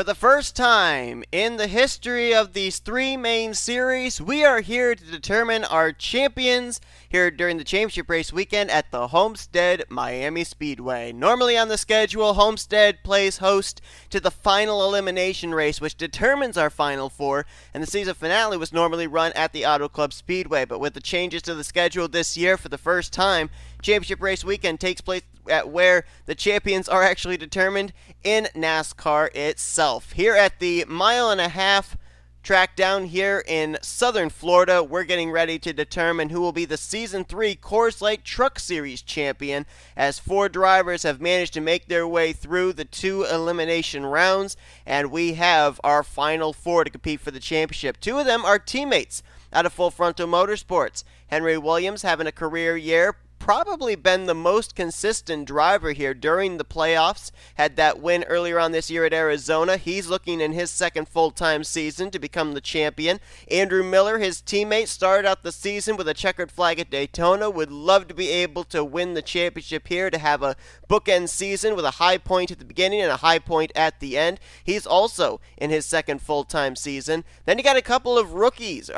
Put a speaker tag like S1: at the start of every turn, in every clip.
S1: For the first time in the history of these three main series, we are here to determine our champions here during the championship race weekend at the Homestead Miami Speedway. Normally on the schedule, Homestead plays host to the final elimination race, which determines our final four, and the season finale was normally run at the Auto Club Speedway. But with the changes to the schedule this year, for the first time, championship race weekend takes place at where the champions are actually determined in NASCAR itself. Here at the 1.5 mile track down here in southern Florida, we're getting ready to determine who will be the Season 3 Coors Light Truck Series champion, as 4 drivers have managed to make their way through the 2 elimination rounds, and we have our final 4 to compete for the championship. 2 of them are teammates out of Full Frontal Motorsports. Henry Williams having a career year, probably been the most consistent driver here during the playoffs. Had that win earlier on this year at Arizona. He's looking in his second full-time season to become the champion. Andrew Miller, his teammate, started out the season with a checkered flag at Daytona. Would love to be able to win the championship here, to have a bookend season with a high point at the beginning and a high point at the end. He's also in his second full-time season. Then you got a couple of rookies,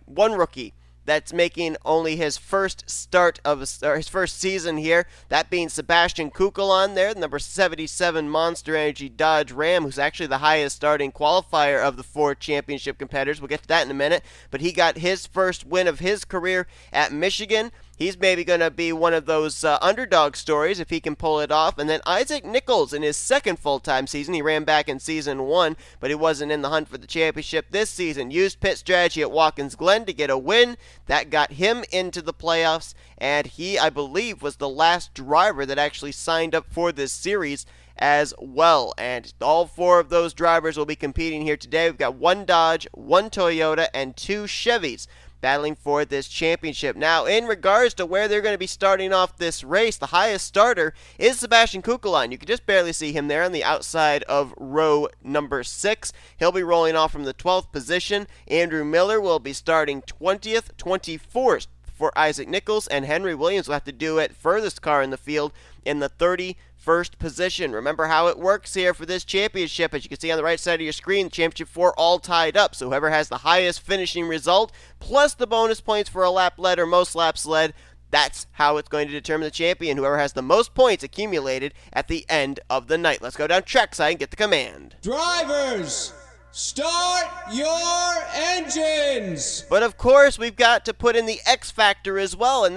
S1: one rookie that's making only his first start of his first season here, that being Sebastian Cucalon there, the number 77 Monster Energy Dodge Ram, who's actually the highest starting qualifier of the 4 championship competitors. We'll get to that in a minute, but he got his first win of his career at Michigan. He's maybe going to be one of those underdog stories if he can pull it off. And then Isaac Nicholls in his second full-time season. He ran back in season 1, but he wasn't in the hunt for the championship this season. Used pit strategy at Watkins Glen to get a win. That got him into the playoffs, and he, I believe, was the last driver that actually signed up for this series as well. And all 4 of those drivers will be competing here today. We've got 1 Dodge, 1 Toyota, and 2 Chevys battling for this championship. Now, in regards to where they're going to be starting off this race, the highest starter is Sebastian Cucalon. You can just barely see him there on the outside of row number 6. He'll be rolling off from the 12th position. Andrew Miller will be starting 20th, 24th for Isaac Nicholls, and Henry Williams will have to do it furthest car in the field in the 31st position. Remember how it works here for this championship. As you can see on the right side of your screen, the championship 4 all tied up. So whoever has the highest finishing result, plus the bonus points for a lap led or most laps led, that's how it's going to determine the champion. Whoever has the most points accumulated at the end of the night. Let's go down trackside and get the command.
S2: Drivers, start your engines!
S1: But of course, we've got to put in the X factor as well, and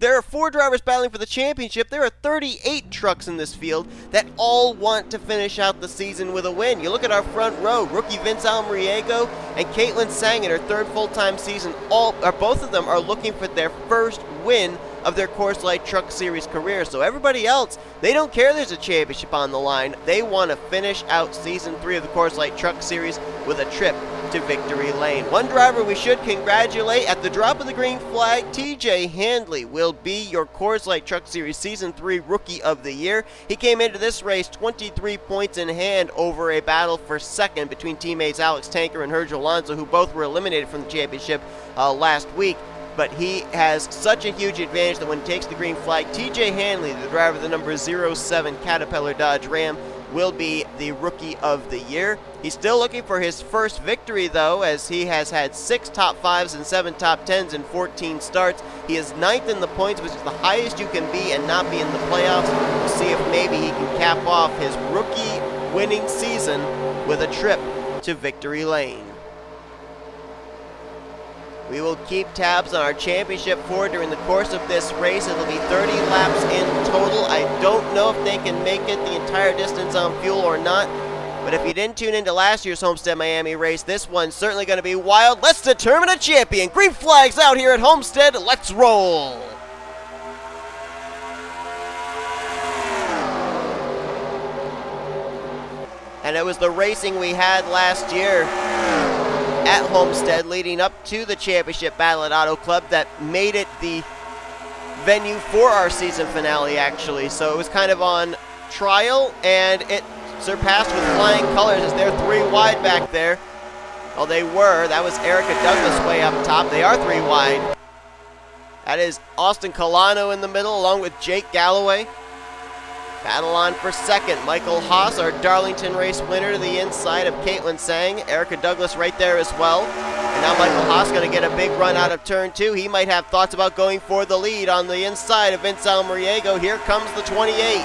S1: there are 4 drivers battling for the championship. There are 38 trucks in this field that all want to finish out the season with a win. You look at our front row, rookie V Almariego and C Tsang in her 3rd full-time season. Both of them are looking for their first win of their Coors Light Truck Series career. So everybody else, they don't care there's a championship on the line. They want to finish out Season 3 of the Coors Light Truck Series with a trip to victory lane. One driver we should congratulate at the drop of the green flag, T Handley, will be your Coors Light Truck Series Season 3 Rookie of the Year. He came into this race 23 points in hand over a battle for second between teammates Alex Tanker and H Alonso, who both were eliminated from the championship last week. But he has such a huge advantage that when he takes the green flag, T Handley, the driver of the number 07 Caterpillar Dodge Ram, will be the Rookie of the Year. He's still looking for his first victory, though, as he has had 6 top 5s and 7 top 10s in 14 starts. He is 9th in the points, which is the highest you can be and not be in the playoffs. We'll see if maybe he can cap off his rookie winning season with a trip to victory lane. We will keep tabs on our championship 4 during the course of this race. It'll be 30 laps in total. I don't know if they can make it the entire distance on fuel or not. But if you didn't tune into last year's Homestead Miami race, this one's certainly going to be wild. Let's determine a champion. Green flags out here at Homestead. Let's roll. And it was the racing we had last year at Homestead leading up to the championship battle at Auto Club that made it the venue for our season finale, actually. So it was kind of on trial, and it surpassed with flying colors as they're 3 wide back there. Well, they were. That was Erica Douglas way up top. They are 3 wide. That is Austin Colano in the middle along with J Galloway. Battle on for second. Michael Haas, our Darlington race winner, to the inside of C Tsang. Erica Douglas right there as well. And now Michael Haas going to get a big run out of turn 2. He might have thoughts about going for the lead on the inside of V Almariego. Here comes the 28.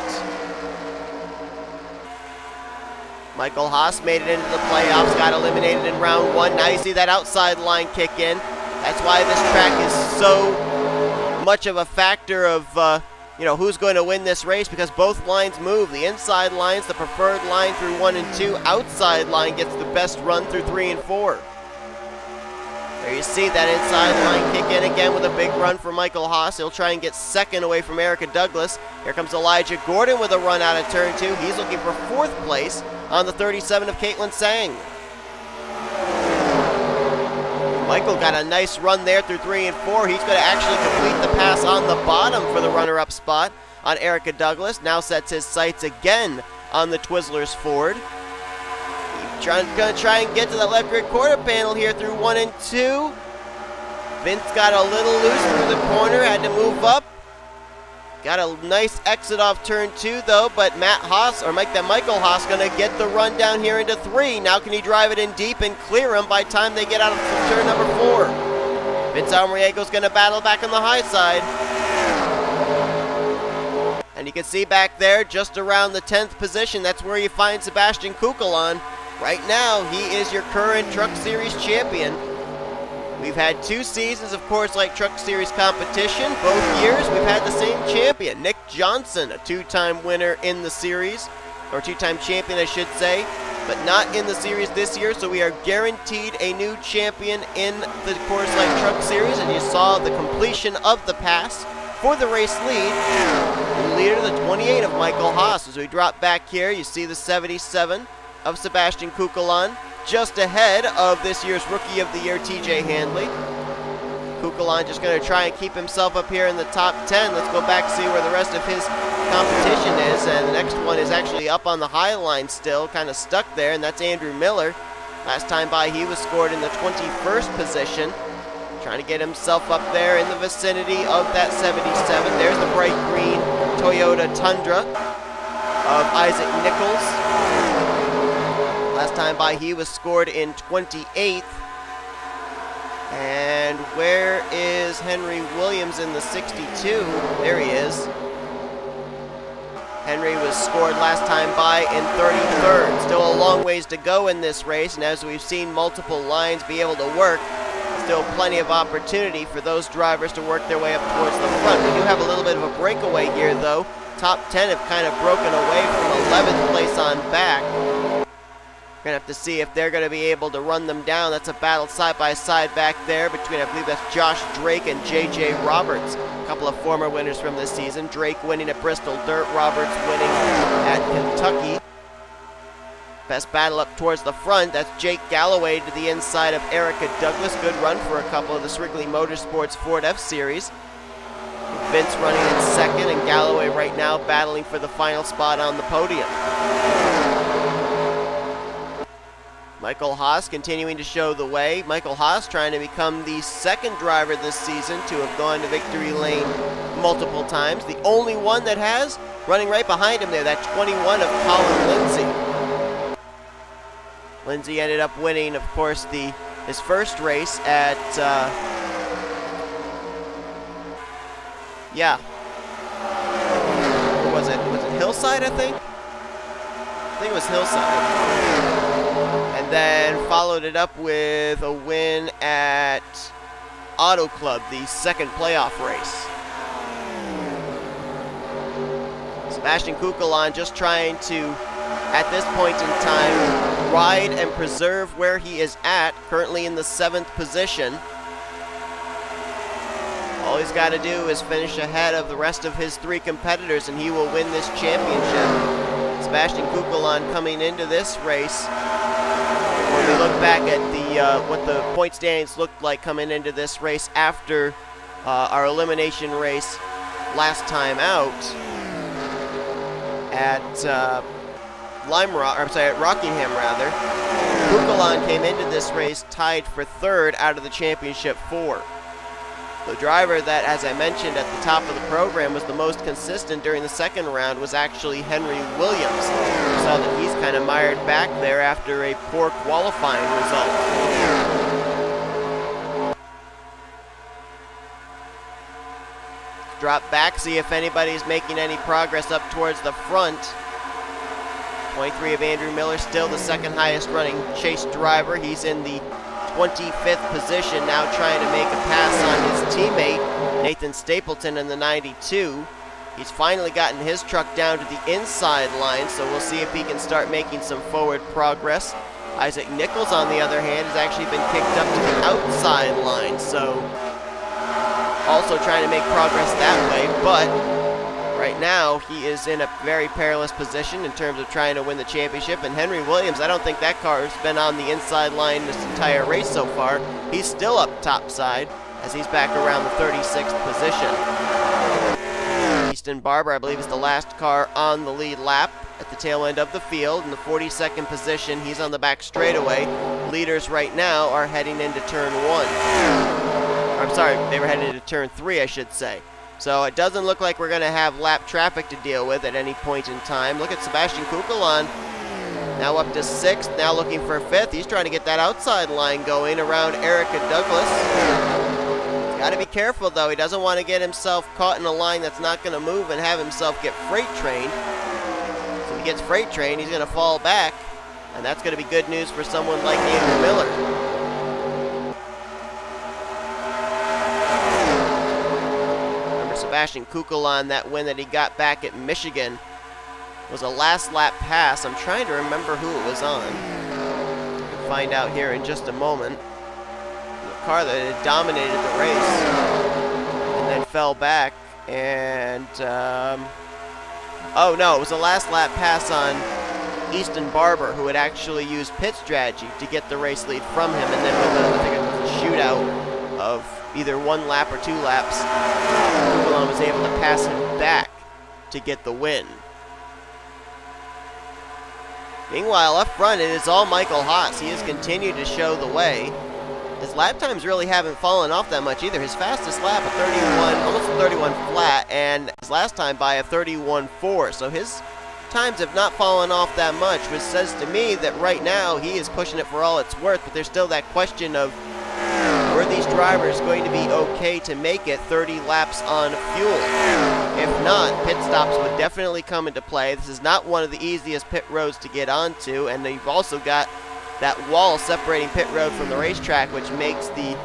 S1: Michael Haas made it into the playoffs, got eliminated in round 1. Now you see that outside line kick in. That's why this track is so much of a factor of who's going to win this race, because both lines move. The inside line's the preferred line through 1 and 2. Outside line gets the best run through 3 and 4. There you see that inside line kick in again with a big run for Michael Haas. He'll try and get second away from Erica Douglas. Here comes Elijah Gordon with a run out of turn 2. He's looking for 4th place on the 37 of C Tsang. Michael got a nice run there through 3 and 4. He's going to actually complete the pass on the bottom for the runner-up spot on Erica Douglas. Now sets his sights again on the Twizzlers Ford. Going to try and get to the left rear quarter panel here through 1 and 2. Vince got a little loose through the corner, had to move up. Got a nice exit off turn 2 though, but Michael Haas going to get the run down here into 3. Now can he drive it in deep and clear him by the time they get out of turn number 4? Vince Almariego's going to battle back on the high side. And you can see back there, just around the 10th position, that's where you find Sebastian Cucalon. Right now, he is your current Truck Series champion. We've had 2 seasons of Coors Light Truck Series competition. Both years, we've had the same champion. Nick Johnson, a 2-time winner in the series, or 2-time champion, I should say, but not in the series this year, so we are guaranteed a new champion in the Coors Light Truck Series, and you saw the completion of the pass for the race lead. The leader, the 28 of Michael Haas. As we drop back here, you see the 77 of Sebastian Cucalon, just ahead of this year's Rookie of the Year, T Handley. Cucalon just going to try and keep himself up here in the top 10. Let's go back and see where the rest of his competition is, and the next one is actually up on the high line still, kind of stuck there, and that's Andrew Miller. Last time by, he was scored in the 21st position, trying to get himself up there in the vicinity of that 77. There's the bright green Toyota Tundra of Isaac Nicholls. Last time by, he was scored in 28th. And where is Henry Williams in the 62? There he is. Henry was scored last time by in 33rd. Still a long ways to go in this race, and as we've seen multiple lines be able to work, still plenty of opportunity for those drivers to work their way up towards the front. We do have a little bit of a breakaway here, though. Top 10 have kind of broken away from 11th place on back. We're going to have to see if they're going to be able to run them down. That's a battle side-by-side back there between, I believe that's Josh Drake and J.J. Roberts. A couple of former winners from this season. Drake winning at Bristol Dirt, Roberts winning at Kentucky. Best battle up towards the front. That's J Galloway to the inside of Erica Douglas. Good run for a couple of the Srigley Motorsports Ford F-Series. Vince running in second, and Galloway right now battling for the final spot on the podium. Michael Haas continuing to show the way. Michael Haas trying to become the second driver this season to have gone to victory lane multiple times. The only one that has, running right behind him there, that 21 of Colin Lindsay. Lindsay ended up winning, of course, his first race at, what was it? Was it Hillside, I think? I think it was Hillside. And then followed it up with a win at Auto Club, the second playoff race. Sebastian Cucalon just trying to, at this point in time, ride and preserve where he is at, currently in the 7th position. All he's got to do is finish ahead of the rest of his 3 competitors, and he will win this championship. Sebastian Cucalon coming into this race. When we look back at what the point standings looked like coming into this race after our elimination race last time out at at Rockingham rather, Cucalon came into this race tied for 3rd out of the championship 4. The driver that, as I mentioned at the top of the program, was the most consistent during the second round was actually Henry Williams. We saw that he's kind of mired back there after a poor qualifying result. Drop back, see if anybody's making any progress up towards the front. 23 of Andrew Miller, still the second highest running chase driver. He's in the 25th position, now trying to make a pass on his teammate, Nathan Stapleton, in the 92. He's finally gotten his truck down to the inside line, so we'll see if he can start making some forward progress. Isaac Nicholls, on the other hand, has actually been kicked up to the outside line, so also trying to make progress that way, but right now he is in a very perilous position in terms of trying to win the championship. And Henry Williams, I don't think that car has been on the inside line this entire race so far. He's still up top side as he's back around the 36th position. Easton Barber, I believe, is the last car on the lead lap at the tail end of the field. In the 42nd position, he's on the back straightaway. Leaders right now are heading into turn 1. I'm sorry, they were headed to turn 3, I should say. So it doesn't look like we're going to have lap traffic to deal with at any point in time. Look at Sebastian Cucalon, now up to 6th, now looking for 5th. He's trying to get that outside line going around Erica Douglas. Got to be careful, though. He doesn't want to get himself caught in a line that's not going to move and have himself get freight trained. So if he gets freight trained, he's going to fall back, and that's going to be good news for someone like Andrew Miller. Sebastian Cucalon, that win that he got back at Michigan, was a last lap pass. I'm trying to remember who it was on. We'll find out here in just a moment. The car that had dominated the race and then fell back, and oh no, it was a last lap pass on Easton Barber, who had actually used pit strategy to get the race lead from him, and then with I think it was a shootout of either 1 lap or 2 laps, Cucalon was able to pass him back to get the win. Meanwhile, up front, it is all Michael Haas. He has continued to show the way. His lap times really haven't fallen off that much either. His fastest lap, a 31, almost a 31 flat, and his last time by a 31.4. So his times have not fallen off that much, which says to me that right now he is pushing it for all it's worth, but there's still that question of, were these drivers going to be okay to make it 30 laps on fuel? If not, pit stops would definitely come into play. This is not one of the easiest pit roads to get onto, and you've also got that wall separating pit road from the racetrack, which makes the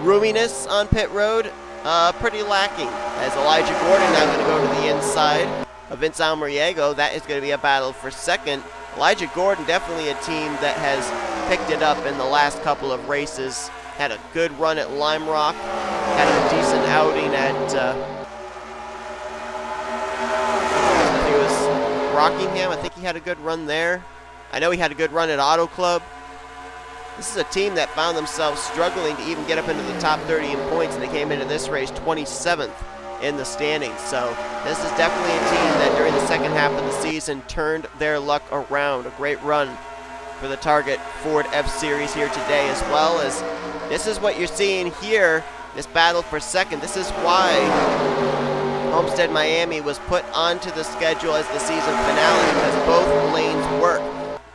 S1: roominess on pit road pretty lacking. As Elijah Gordon now going to go to the inside of Vince Almariego, that is going to be a battle for second. Elijah Gordon, definitely a team that has picked it up in the last couple of races. Had a good run at Lime Rock, had a decent outing at, I think it was Rockingham. I think he had a good run there. I know he had a good run at Auto Club. This is a team that found themselves struggling to even get up into the top 30 in points, and they came into this race 27th in the standings. So this is definitely a team that during the second half of the season turned their luck around. A great run for the Target Ford F-Series here today, as well as this is what you're seeing here, this battle for second. This is why Homestead Miami was put onto the schedule as the season finale, because both lanes work.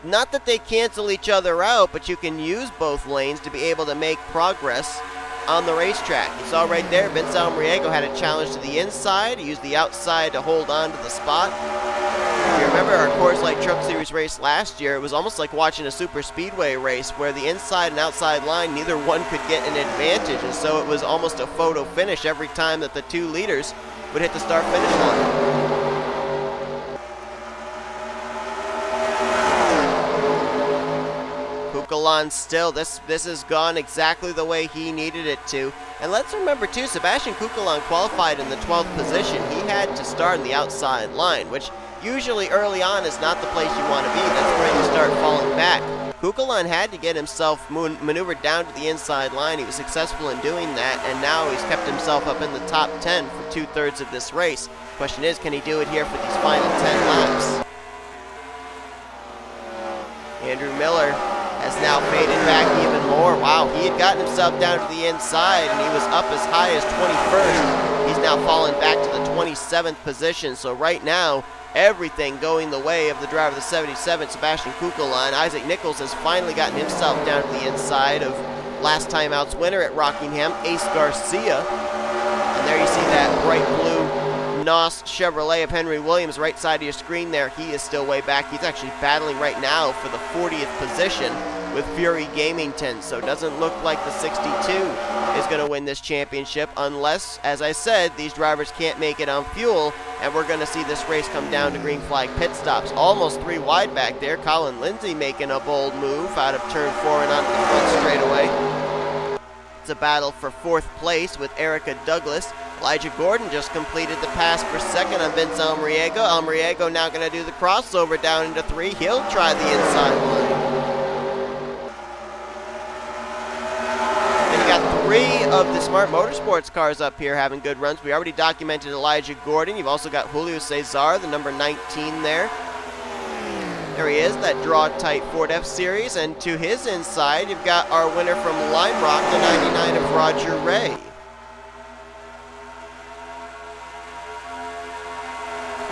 S1: Not that they cancel each other out, but you can use both lanes to be able to make progress on the racetrack. You saw right there, Vince Almariego had a challenge to the inside. He used the outside to hold on to the spot. If you remember our Coors Light Truck Series race last year, it was almost like watching a super speedway race where the inside and outside line, neither one could get an advantage, and so it was almost a photo finish every time that the 2 leaders would hit the start-finish line. Cucalon still, this has gone exactly the way he needed it to. And let's remember too, Sebastian Cucalon qualified in the 12th position. He had to start in the outside line, which usually early on is not the place you want to be. That's where you start falling back. Cucalon had to get himself maneuvered down to the inside line. He was successful in doing that, and now he's kept himself up in the top 10 for 2/3 of this race. Question is, can he do it here for these final 10 laps? Andrew Miller has now faded back even more. Wow, he had gotten himself down to the inside, and he was up as high as 21st. He's now fallen back to the 27th position. So right now, everything going the way of the driver of the 77, Sebastian Cucalon. I Nicholls has finally gotten himself down to the inside of last time out's winner at Rockingham, Ace Garcia. And there you see that bright blue NOS Chevrolet of Henry Williams right side of your screen there. He is still way back. He's actually battling right now for the 40th position with Fury Gamington. So it doesn't look like the 62 is going to win this championship unless, as I said, these drivers can't make it on fuel, and we're going to see this race come down to green flag pit stops. Almost 3 wide back there. Colin Lindsay making a bold move out of turn 4 and onto the front straightaway. It's a battle for 4th place with Erica Douglas. Elijah Gordon just completed the pass for 2nd on Vince Almariego. Almariego now going to do the crossover down into 3. He'll try the inside line. And you got 3 of the Smart Motorsports cars up here having good runs. We already documented Elijah Gordon. You've also got Julio Cesar, the number 19 there. There he is, that draw-tight Ford F-Series. And to his inside, you've got our winner from Lime Rock, the 99 of Roger Ray.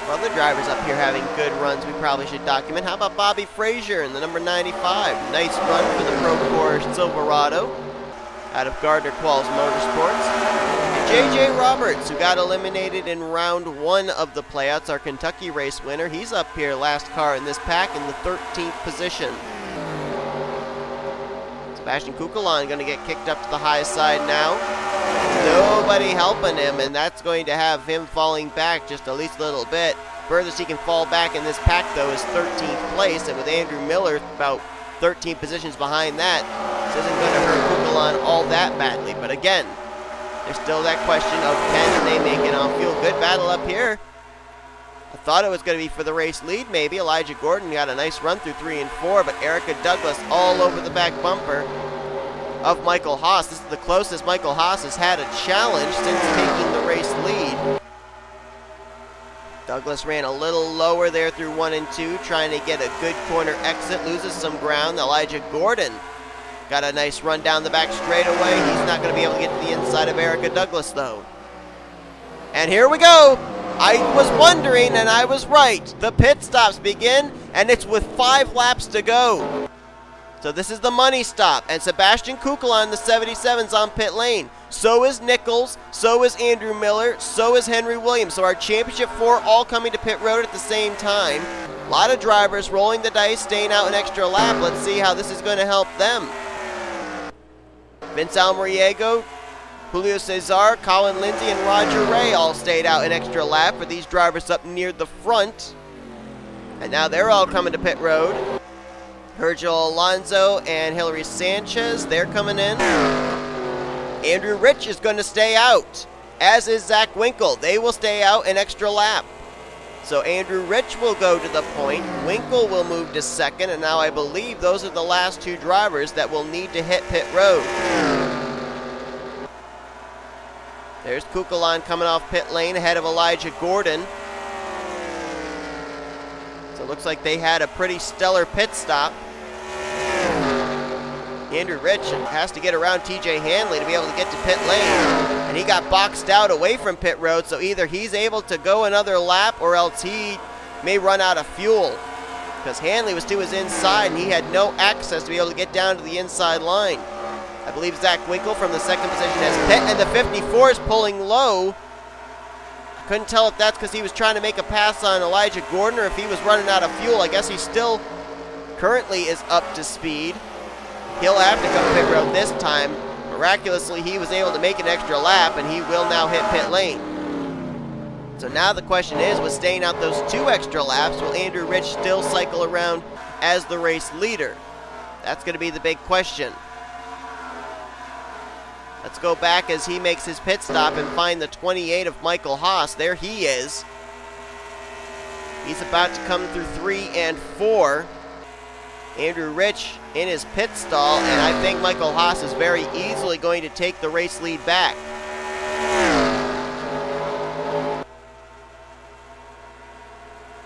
S1: Other drivers up here having good runs we probably should document. How about Bobby Fraser in the number 95? Nice run for the Procore Silverado out of Gardner Qualls Motorsports. And J.J. Roberts, who got eliminated in round 1 of the playouts, our Kentucky race winner. He's up here, last car in this pack, in the 13th position. Sebastian Cucalon going to get kicked up to the high side now. Nobody helping him, and that's going to have him falling back just at least a little bit. Furthest he can fall back in this pack, though, is 13th place, and with Andrew Miller about 13 positions behind that, this isn't going to hurt Cucalon all that badly. But again, there's still that question of can they make it on fuel. Good battle up here. I thought it was going to be for the race lead, maybe. Elijah Gordon got a nice run through 3 and 4, but Erica Douglas all over the back bumper of Michael Haas. This is the closest Michael Haas has had a challenge since taking the race lead. Douglas ran a little lower there through 1 and 2, trying to get a good corner exit, loses some ground. Elijah Gordon got a nice run down the back straightaway. He's not going to be able to get to the inside of Erica Douglas, though. And here we go. I was wondering, and I was right. The pit stops begin, and it's with 5 laps to go. So this is the money stop, and Sebastian Cucalon, the 77's on pit lane. So is Nicholls, so is Andrew Miller, so is Henry Williams. So our championship 4 all coming to pit road at the same time. A lot of drivers rolling the dice, staying out an extra lap. Let's see how this is going to help them. Vince Almariego, Julio Cesar, Colin Lindsay, and Roger Ray all stayed out an extra lap for these drivers up near the front. And now they're all coming to pit road. H Alonso and H Sanchez, they're coming in. Andrew Rich is going to stay out, as is Z Winkle. They will stay out an extra lap. So Andrew Rich will go to the point. Winkle will move to 2nd, and now I believe those are the last 2 drivers that will need to hit pit road. There's Cucalon coming off pit lane ahead of Elijah Gordon. So it looks like they had a pretty stellar pit stop. Andrew Rich has to get around TJ Handley to be able to get to pit lane. And he got boxed out away from pit road, so either he's able to go another lap or else he may run out of fuel. Because Handley was to his inside and he had no access to be able to get down to the inside line. I believe Z Winkle from the 2nd position has pit, and the 54 is pulling low. I couldn't tell if that's because he was trying to make a pass on Elijah Gordon or if he was running out of fuel. I guess he still currently is up to speed. He'll have to come pit road this time. Miraculously, he was able to make an extra lap, and he will now hit pit lane. So now the question is, with staying out those 2 extra laps, will Andrew Rich still cycle around as the race leader? That's going to be the big question. Let's go back as he makes his pit stop and find the 28 of Michael Haas. There he is. He's about to come through 3 and 4. Andrew Rich in his pit stall, and I think Michael Haas is very easily going to take the race lead back.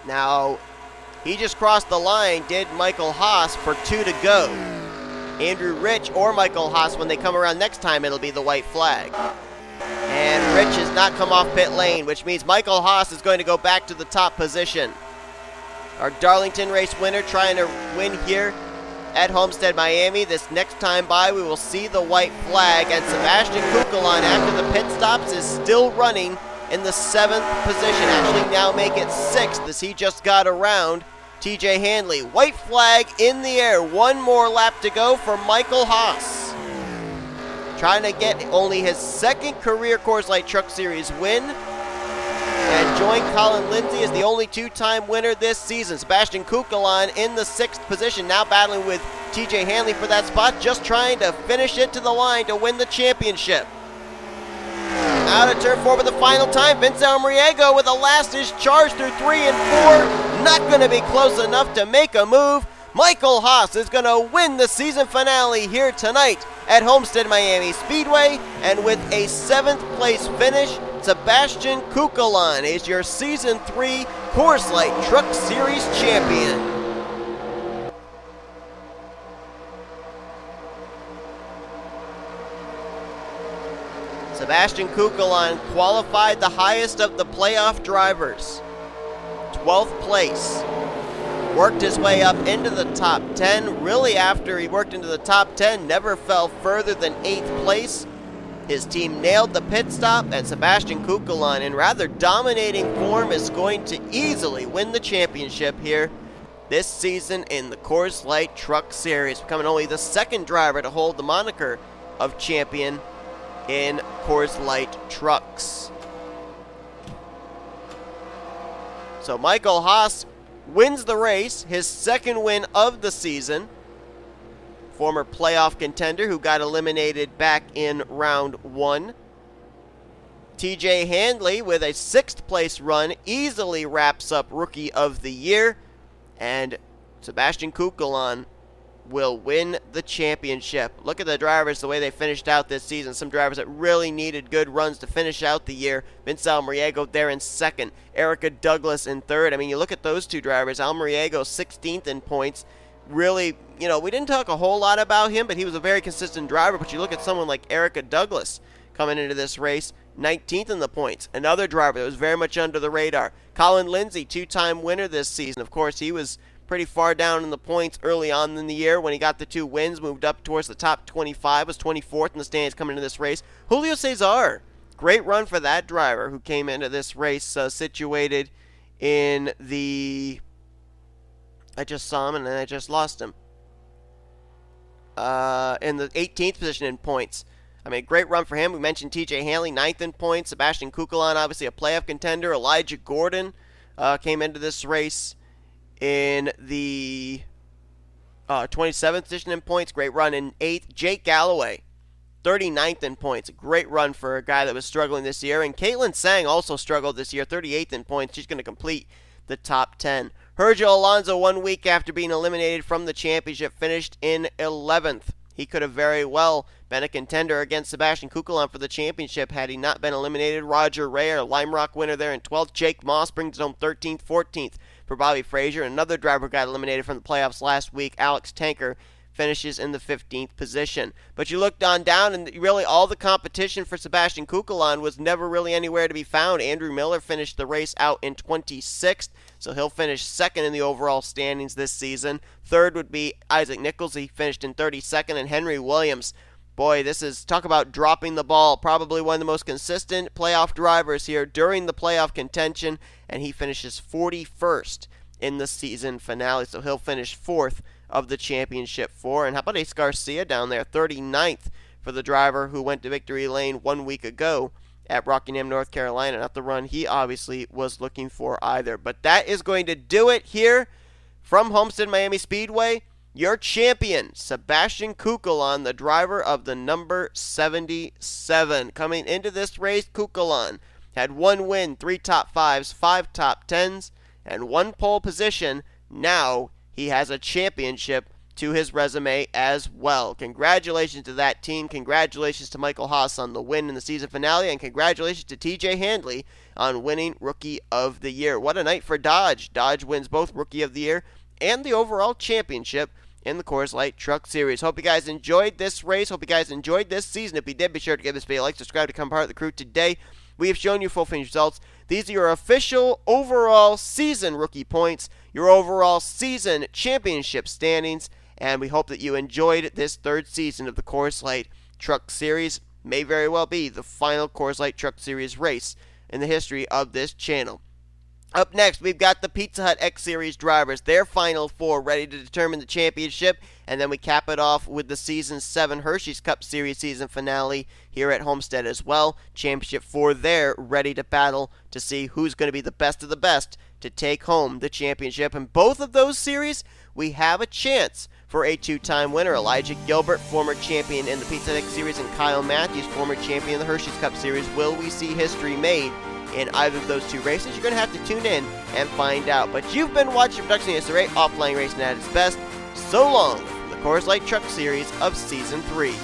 S1: Now, he just crossed the line, did Michael Haas, for 2 to go. Andrew Rich or Michael Haas. When they come around next time, it'll be the white flag. And Rich has not come off pit lane, which means Michael Haas is going to go back to the top position. Our Darlington race winner trying to win here at Homestead, Miami. This next time by, we will see the white flag, and Sebastian Cucalon, after the pit stops, is still running in the 7th position. Actually now make it 6th as he just got around T.J. Handley. White flag in the air. One more lap to go for Michael Haas. Trying to get only his 2nd career Coors Light Truck Series win. And join Colin Lindsay as the only 2-time winner this season. Sebastian Cucalon in the 6th position, now battling with T.J. Handley for that spot, just trying to finish it to the line to win the championship. Out of turn 4 for the final time, V Almariego with a last-ditch charge through 3 and 4. Not going to be close enough to make a move. Michael Haas is going to win the season finale here tonight at Homestead Miami Speedway. And with a 7th place finish, Sebastian Cucalon is your Season 3 Coors Light Truck Series champion. Sebastian Cucalon qualified the highest of the playoff drivers, 12th place. Worked his way up into the top 10. Really, after he worked into the top 10, never fell further than 8th place. His team nailed the pit stop, and Sebastian Cucalon, in rather dominating form, is going to easily win the championship here this season in the Coors Light Truck Series, becoming only the 2nd driver to hold the moniker of champion in Coors Light Trucks. So Michael Haas wins the race, his 2nd win of the season. Former playoff contender who got eliminated back in round 1. T.J. Handley with a 6th place run easily wraps up Rookie of the Year. And Sebastian Cucalon will win the championship. Look at the drivers, the way they finished out this season. Some drivers that really needed good runs to finish out the year. V Almariego there in 2nd. Erica Douglas in 3rd. I mean, you look at those two drivers. Almariego 16th in points. Really, you know, we didn't talk a whole lot about him, but he was a very consistent driver. But you look at someone like Erica Douglas coming into this race, 19th in the points. Another driver that was very much under the radar. Colin Lindsay, 2-time winner this season. Of course, he was pretty far down in the points early on in the year. When he got the 2 wins, moved up towards the top 25, was 24th in the standings coming into this race. Julio Cesar, great run for that driver who came into this race situated in the... I just saw him and then I just lost him. In the 18th position in points. I mean, great run for him. We mentioned T.J. Handley, 9th in points. Sebastian Cucalon, obviously a playoff contender. Elijah Gordon came into this race in the 27th position in points. Great run in 8th. J Galloway, 39th in points. A great run for a guy that was struggling this year. And C Tsang also struggled this year, 38th in points. She's going to complete the top 10. H Alonso, 1 week after being eliminated from the championship, finished in 11th. He could have very well been a contender against Sebastian Cucalon for the championship had he not been eliminated. R Rey R, Lime Rock winner there in 12th. Jake Moss brings it home 13th, 14th for B Fraser. Another driver got eliminated from the playoffs last week, Alex Tanker, finishes in the 15th position. But you looked on down, and really all the competition for Sebastian Cucalon was never really anywhere to be found. Andrew Miller finished the race out in 26th, so he'll finish 2nd in the overall standings this season. 3rd would be Isaac Nicholls. He finished in 32nd, and Henry Williams. Boy, this is, talk about dropping the ball. Probably one of the most consistent playoff drivers here during the playoff contention, and he finishes 41st in the season finale, so he'll finish 4th of the championship 4. And how about H Garcia down there, 39th for the driver who went to victory lane 1 week ago at Rockingham, North Carolina. Not the run he obviously was looking for either. But that is going to do it here from Homestead Miami Speedway. Your champion, Sebastian Cucalon, the driver of the number 77. Coming into this race, Cucalon had 1 win, 3 top 5s, 5 top 10s, and 1 pole position. Now he has a championship to his resume as well. Congratulations to that team. Congratulations to Michael Haas on the win in the season finale. And congratulations to T.J. Handley on winning Rookie of the Year. What a night for Dodge. Dodge wins both Rookie of the Year and the overall championship in the Coors Light Truck Series. Hope you guys enjoyed this race. Hope you guys enjoyed this season. If you did, be sure to give this video a like, subscribe to become part of the crew today. We have shown you full finish results. These are your official overall season rookie points, your overall season championship standings, and we hope that you enjoyed this third season of the Coors Light Truck Series. May very well be the final Coors Light Truck Series race in the history of this channel. Up next, we've got the Pizza Hut X Series drivers, their final four ready to determine the championship, and then we cap it off with the Season 7 Hershey's Cup Series season finale here at Homestead as well. Championship 4 there, ready to battle to see who's going to be the best of the best to take home the championship. In both of those series, we have a chance for a two-time winner. Elijah Gilbert, former champion in the Pizza Hut X Series, and Kyle Matthews, former champion in the Hershey's Cup Series. Will we see history made in either of those two races? You're going to have to tune in and find out. But you've been watching Production NNSCRA, offline racing at its best. So long from the Coors Light Truck Series of Season 3.